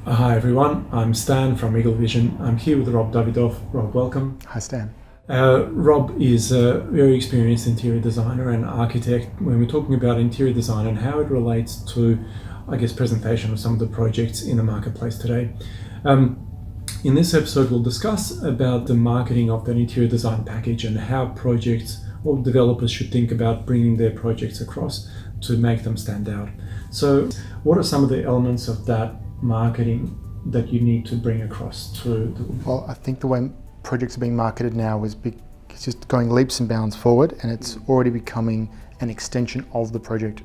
Hi everyone, I'm Stan from Eagle Vision. I'm here with Rob Davidov. Rob, welcome. Hi Stan. Rob is a very experienced interior designer and architect. When we're talking about interior design and how it relates to, presentation of some of the projects in the marketplace today. In this episode, we'll discuss about the marketing of that interior design package and how projects or developers should think about bringing their projects across to make them stand out. So what are some of the elements of that marketing that you need to bring across to Well, I think the way projects are being marketed now is it's just going leaps and bounds forward, and it's already becoming an extension of the project.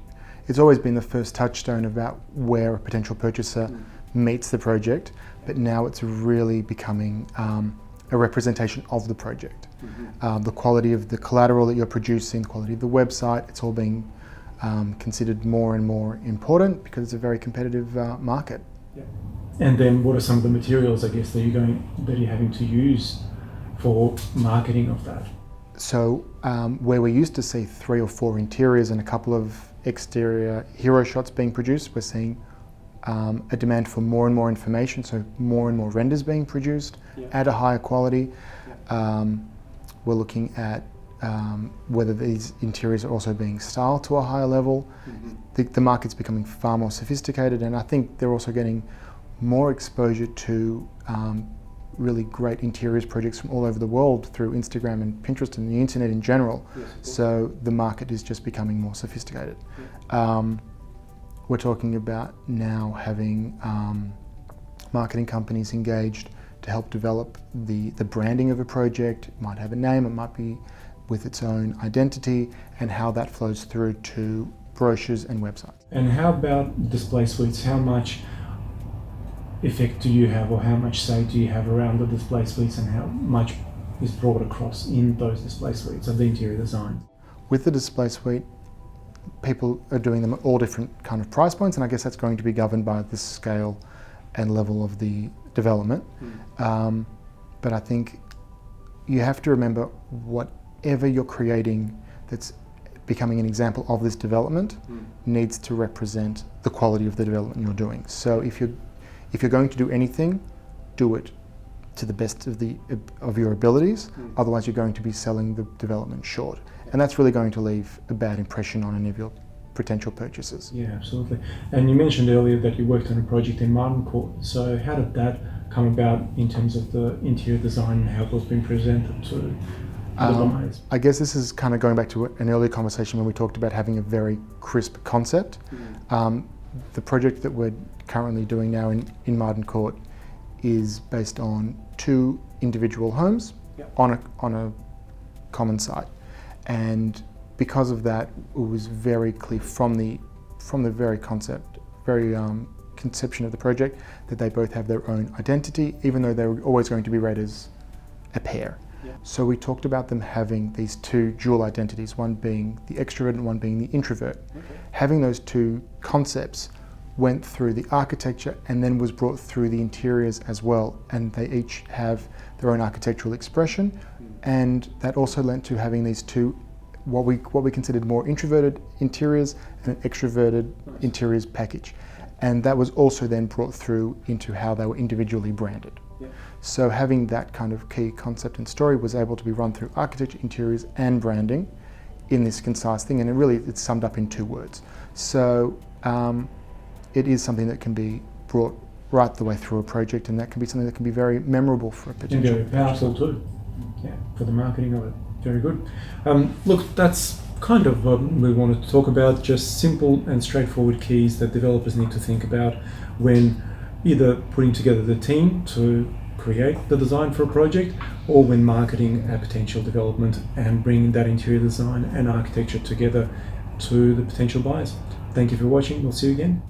It's always been the first touchstone about where a potential purchaser meets the project, but now it's really becoming a representation of the project. The quality of the collateral that you're producing, the quality of the website, it's all being considered more and more important because it's a very competitive market. Yeah. And then what are some of the materials, that you're having to use for marketing of that? So where we used to see 3 or 4 interiors and a couple of exterior hero shots being produced, we're seeing a demand for more and more information, so more and more renders being produced at a higher quality. We're looking at whether these interiors are also being styled to a higher level. The market's becoming far more sophisticated, and I think they're also getting more exposure to really great interiors projects from all over the world through Instagram and Pinterest and the internet in general. So the market is just becoming more sophisticated. We're talking about now having marketing companies engaged to help develop the branding of a project. It might have a name, it might be with its own identity, and how that flows through to brochures and websites. And how about display suites? How much effect do you have, or how much say do you have around the display suites, and how much is brought across in those display suites of the interior design? With the display suite, people are doing them at all different kind of price points, and I guess that's going to be governed by the scale and level of the development. But I think you have to remember whatever you're creating that's becoming an example of this development needs to represent the quality of the development you're doing. So if you're going to do anything, do it to the best of your abilities. Otherwise, you're going to be selling the development short, and that's really going to leave a bad impression on any of your potential purchasers. Yeah, absolutely. And you mentioned earlier that you worked on a project in Martin Crt. So how did that come about in terms of the interior design and how it was being presented to the buyers? I guess this is kind of going back to an earlier conversation when we talked about having a very crisp concept. The project that we're currently doing now in Martin Crt is based on 2 individual homes on a common site, and because of that, it was very clear from the very conception of the project that they both have their own identity, even though they were always going to be read as a pair. So we talked about them having these 2 dual identities, one being the extrovert and one being the introvert. Having those 2 concepts went through the architecture and then was brought through the interiors as well, and they each have their own architectural expression, and that also lent to having these 2 what we considered more introverted interiors and an extroverted interiors package, and that was also then brought through into how they were individually branded. So having that kind of key concept and story was able to be run through architecture, interiors and branding in this concise thing, and it's summed up in 2 words. So it is something that can be brought right the way through a project, and that can be something that can be very memorable for a potential. And very powerful too, for the marketing of it. Very good. Look, that's kind of what we wanted to talk about, just simple and straightforward keys that developers need to think about when either putting together the team to create the design for a project, or when marketing a potential development and bringing that interior design and architecture together to the potential buyers. Thank you for watching. We'll see you again.